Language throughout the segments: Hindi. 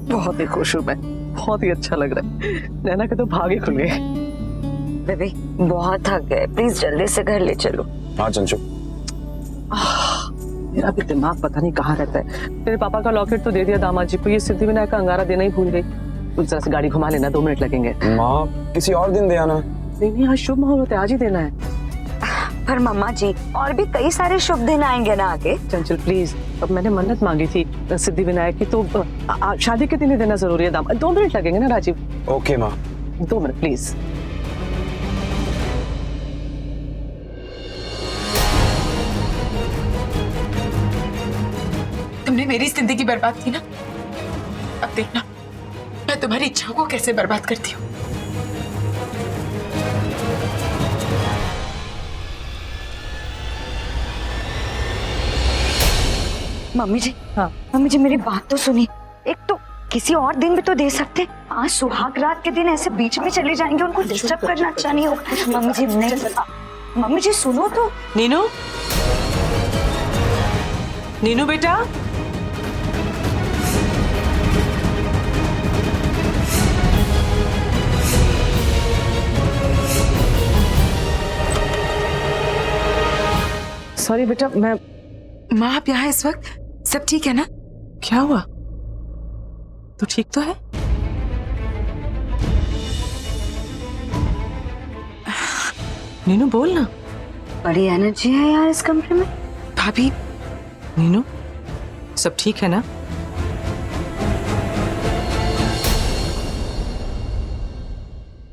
बहुत ही खुश हूँ मैं, बहुत ही अच्छा लग रहा है। नैना के तो भागे खुल गए। बेबी बहुत थक गए, प्लीज जल्दी से घर ले चलो। हाँ चंचू। मेरा भी दिमाग पता नहीं कहाँ रहता है। तेरे पापा का लॉकेट तो दे दिया दामाद जी को, ये सिद्धिविनायक का अंगारा देना ही भूल गई। कुछ जरा से गाड़ी घुमा लेना, 2 मिनट लगेंगे। माँ किसी और दिन दे आना। नहीं, आज शुभ मुहूर्त है, आज ही देना है। पर मम्मा जी और भी कई सारे शुभ दिन आएंगे ना आगे। चंचल प्लीज, अब मैंने मन्नत मांगी थी सिद्धिविनायक की, तो शादी के दिन ही देना जरूरी है दामाद। 2 मिनट लगेंगे ना राजीव? ओके माँ। 2 मिनट प्लीज। तुमने मेरी जिंदगी बर्बाद की ना, अब देखना मैं तुम्हारी इच्छाओं को कैसे बर्बाद करती हूँ। मम्मी जी, हाँ मम्मी जी मेरी बात तो सुनिए। एक तो किसी और दिन भी तो दे सकते। आज सुहाग रात के दिन ऐसे बीच में चले जाएंगे, उनको डिस्टर्ब करना अच्छा नहीं होगा। मम्मी जी नहीं, मम्मी जी सुनो तो। नीनू, नीनू बेटा। सॉरी बेटा, मैं माँ आप यहाँ इस वक्त? सब ठीक है ना? क्या हुआ? तो ठीक तो है? नीनू बोल ना। बड़ी एनर्जी है यार इस कमरे में। भाभी, नीनू सब ठीक है ना?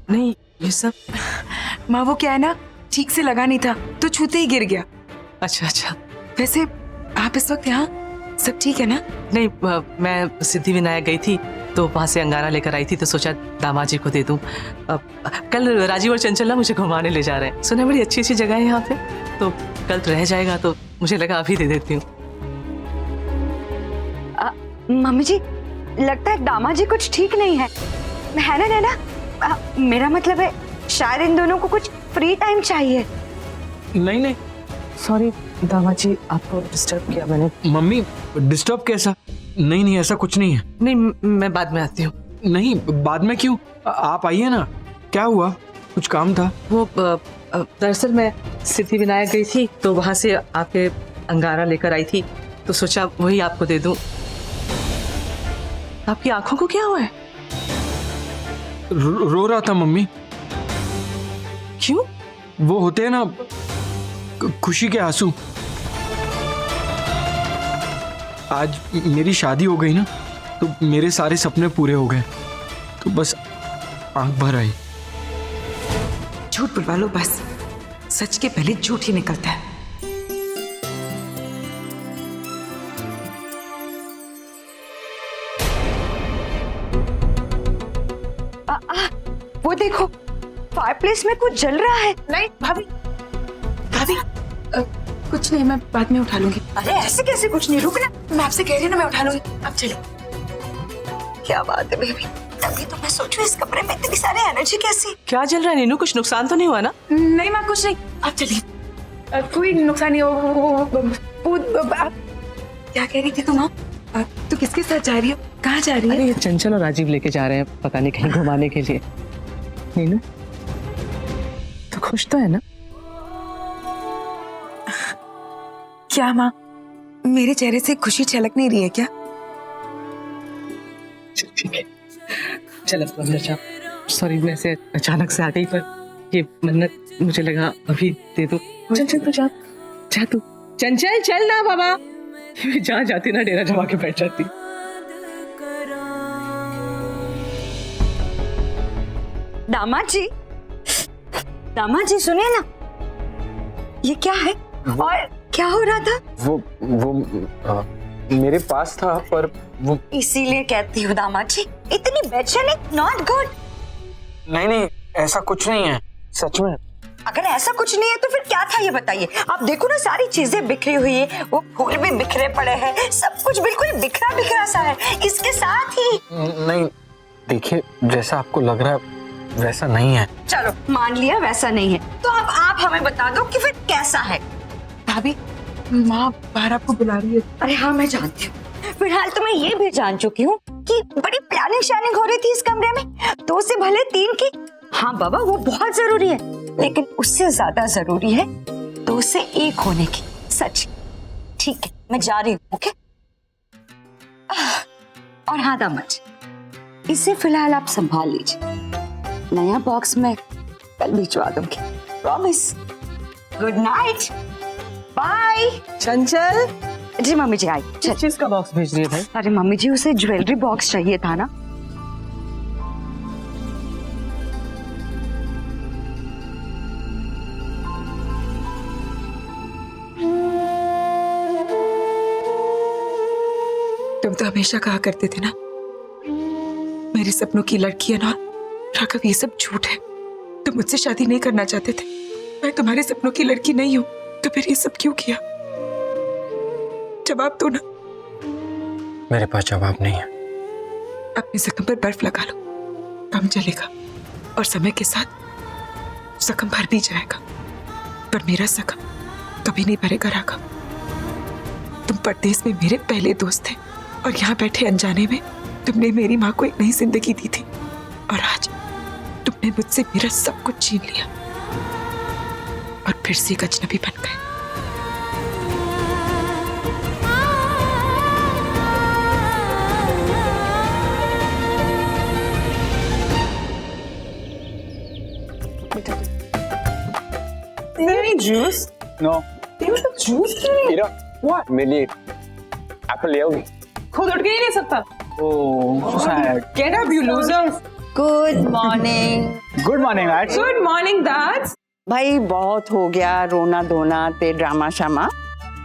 नहीं ये सब माँ वो क्या है ना, ठीक से लगा नहीं था तो छूते ही गिर गया। अच्छा अच्छा। वैसे आप इस वक्त यहाँ? सब ठीक है ना? नहीं, मैं सिद्धिविनायक गई थी तो वहां से अंगारा लेकर आई थी, तो सोचा दामाद जी को दे दूं। कल राजीव और चंचल ना मुझे घुमाने ले जा रहे हैं। सुना बड़ी अच्छी अच्छी जगह है यहाँ पे, तो कल रह जाएगा तो मुझे लगा अभी दे देती हूँ। मम्मी जी लगता है दामाद जी कुछ ठीक नहीं है ना नैना? मेरा मतलब है शायद इन दोनों को कुछ फ्री टाइम चाहिए। नहीं नहीं सॉरी दामाद जी, आपको डिस्टर्ब किया मैंने। मम्मी, डिस्टर्ब कैसा? नहीं नहीं ऐसा कुछ नहीं है। नहीं, मैं बाद में आती हूँ। नहीं बाद में क्यों, आप आइए ना। क्या हुआ, कुछ काम था? वो दरअसल मैं सिद्धिविनायक गई थी तो वहां से आपके अंगारा लेकर आई थी, तो सोचा वही आपको दे दूं। आपकी आंखों को क्या हुआ है? रो रहा था मम्मी। क्यों? वो होते हैं ना खुशी के आंसू। आज मेरी शादी हो गई ना, तो मेरे सारे सपने पूरे हो गए, तो बस आंख भर आई। झूठ बुलवा लो बस, सच के पहले झूठ ही निकलता है। वो देखो फायरप्लेस में कुछ जल रहा है। नहीं भाभी, भाभी कुछ नहीं, मैं बाद में उठा लूंगी। अरे ऐसे कैसे? कुछ नहीं, रुकना। मैं आपसे कह रही हूँ ना, मैं उठा लूंगी। अब चलिए। क्या बात है बेबी, तभी तो मैं सोचूं इस कमरे में इतनी सारी एनर्जी कैसी? क्या जल रहा है नीनू? कुछ नुकसान तो नहीं हुआ ना? नहीं माँ कुछ नहीं, आप चलिए। कोई नुकसान नहीं हो। आप क्या कह रही थी तुम? तू किसके साथ जा रही हो? कहाँ जा रही अरे है? ये चंचल और राजीव लेके जा रहे हैं, पता नहीं कहीं घुमाने के लिए। नीनू तो खुश तो है ना? क्या माँ, मेरे चेहरे से खुशी छलक नहीं रही है क्या? ठीक है, चल अब अंदर जा। सॉरी मैं से अचानक से आ गई, पर ये मन्नत मुझे लगा अभी दे दो। चंचल तो जा, जा तू। चंचल चल ना बाबा। जहाँ जाती ना डेरा जमा के बैठ जाती। दामाद जी सुनिए ना, ये क्या है और क्या हो रहा था? वो मेरे पास था, पर वो इसीलिए कहती हूँ दामाद जी, इतनी बेचैनी नॉट गुड। नहीं ऐसा कुछ नहीं है, सच में। अगर ऐसा कुछ नहीं है तो फिर क्या था ये बताइए। आप देखो ना सारी चीजें बिखरी हुई है, वो फूल भी बिखरे पड़े हैं, सब कुछ बिल्कुल बिखरा बिखरा सा है। इसके साथ ही नहीं देखिए, जैसा आपको लग रहा है वैसा नहीं है। चलो मान लिया वैसा नहीं है, तो अब आप हमें बता दो कि फिर कैसा है। भाभी, माँ बाहर आपको बुला रही है। अरे हाँ मैं जानती हूँ, फिलहाल तो मैं ये भी जान चुकी हूँ कि बड़ी प्लानिंग शानिंग हो रही थी इस कमरे में, 2 से भले 3 की। हाँ बाबा, वो बहुत जरूरी है, लेकिन उससे ज्यादा जरूरी है 2 से 1 होने की। सच। ठीक है, मैं जा रही हूँ। ओके। और हाँ दामाद, इसे फिलहाल आप संभाल लीजिए, नया बॉक्स में कल भिजवा दूंगी, प्रॉमिस। Good night, bye. चंचल, जी मम्मी जी आई। किस चीज का बॉक्स भेज रही है भाई? अरे मम्मी जी, उसे ज्वेलरी बॉक्स चाहिए था ना। तुम तो हमेशा कहा करते थे ना, मेरे सपनों की लड़की है ना राघव, ये सब झूठ है। तुम मुझसे शादी नहीं करना चाहते थे, मैं तुम्हारे सपनों की लड़की नहीं हूँ, तो फिर ये सब क्यों किया? जवाब दो ना। मेरे पास जवाब नहीं है। अपने जख्म पर बर्फ लगा लो, कम चलेगा, और समय के साथ जख्म भर भी जाएगा। पर मेरा जख्म कभी नहीं भरेगा राघव। तुम परदेश में मेरे पहले दोस्त थे, और यहाँ बैठे अनजाने में तुमने मेरी माँ को एक नई जिंदगी दी थी, और आज तुमने मुझसे मेरा सब कुछ छीन लिया और फिर से एक अजनबी बन गए। जूस? नो जूस क्यों नहीं? हीरा What? मेरे लिए एप्पल ले आओगी? खुद उठ के ही नहीं सकता। Oh sad. Get up, you losers. Good morning. Good morning आज। Good morning, Dad. भाई बहुत हो गया रोना धोना ते ड्रामा शामा।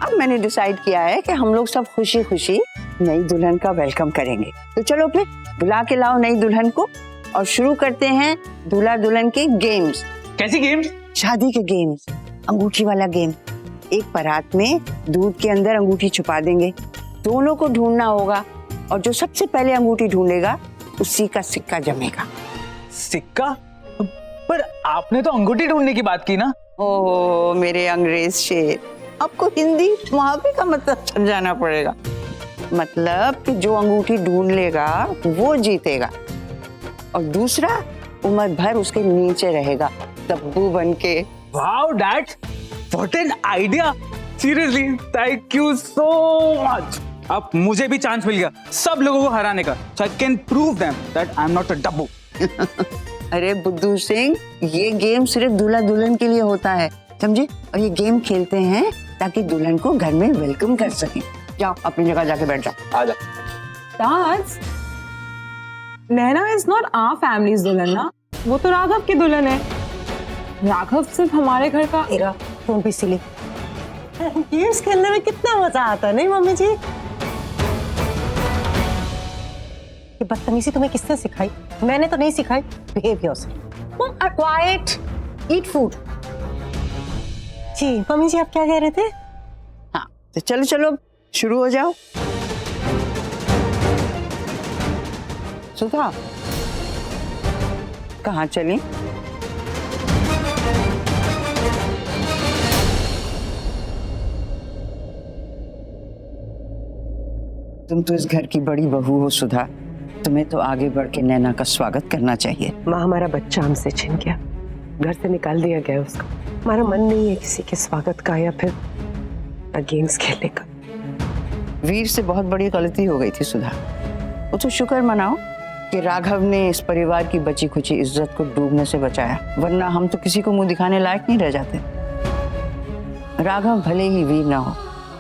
अब मैंने डिसाइड किया है कि हम लोग सब खुशी खुशी नई दुल्हन का वेलकम करेंगे। तो चलो फिर बुला के लाओ नई दुल्हन को और शुरू करते हैं दूल्हा दुल्हन के गेम्स। कैसी गेम्स? शादी के गेम्स, अंगूठी वाला गेम। एक परात में दूध के अंदर अंगूठी छुपा देंगे, दोनों को ढूंढना होगा, और जो सबसे पहले अंगूठी ढूंढेगा उसी का सिक्का जमेगा। सिक्का? पर आपने तो अंगूठी ढूंढने की बात की ना। ओह मेरे अंग्रेज शेर, आपको हिंदी मुहावरे का मतलब समझाना पड़ेगा। मतलब कि जो अंगूठी ढूंढ लेगा वो जीतेगा, और दूसरा उम्र भर उसके नीचे रहेगा तब्बू बनके। Wow dad, what an idea. Seriously thank you so much. अब मुझे भी चांस मिल गया सब लोगों को हराने का, so I can prove them that I am not a डब्बू। अरे बुद्धू सिंह, ये गेम सिर्फ दूल्हा दुल्हन के लिए होता है, समझे? और ये गेम खेलते हैं ताकि दुल्हन को घर में वेलकम कर सके। जाओ अपनी जगह जाके बैठ जाओ। आजा। Dad, Naina is not our family's दुल्हन ना, वो तो राघव की दुल्हन है। राघव सिर्फ हमारे घर का। तुम भी सिली। गेम्स खेलने में कितना मजा आता है, नहीं मम्मी जी? ये बदतमीजी तुम्हें किसने सिखाई? मैंने तो नहीं सिखाई। Behave yourself. Quiet, eat food. जी मम्मी जी, आप क्या कह रहे थे? हाँ तो चलो चलो शुरू हो जाओ। सुधा, कहाँ चली? तुम तो इस घर की बड़ी बहू हो सुधा, तुम्हें तो आगे बढ़ के नैना का स्वागत करना चाहिए। माँ, हमारा बच्चा हमसे छिन गया, घर से निकाल दिया गया उसको। हमारा मन नहीं है किसी के स्वागत का या फिर गेम्स खेलने का। वीर से बहुत बड़ी गलती हो गई थी सुधा। वो तो शुक्र मनाओ कि राघव ने इस परिवार की बची खुची इज्जत को डूबने से बचाया, वरना हम तो किसी को मुंह दिखाने लायक नहीं रह जाते। राघव भले ही वीर ना हो,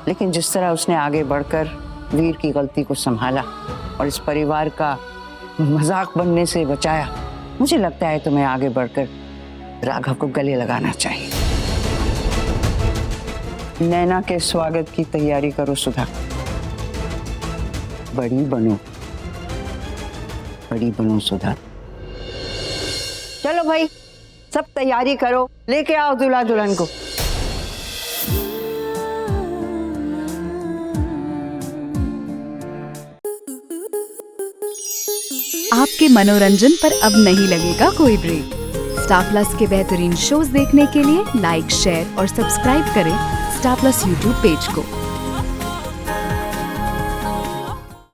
लेकिन जिस तरह उसने आगे बढ़कर वीर की गलती को संभाला और इस परिवार का मजाक बनने से बचाया, मुझे लगता है तुम्हें आगे बढ़कर राघव को गले लगाना चाहिए। नैना के स्वागत की तैयारी करो सुधा। बड़ी बनो सुधा। चलो भाई, सब तैयारी करो, लेके आओ दूल्हा दुल्हन को। आपके मनोरंजन पर अब नहीं लगेगा कोई ब्रेक। स्टार प्लस के बेहतरीन शोज देखने के लिए लाइक, शेयर और सब्सक्राइब करें स्टार प्लस यूट्यूब पेज को।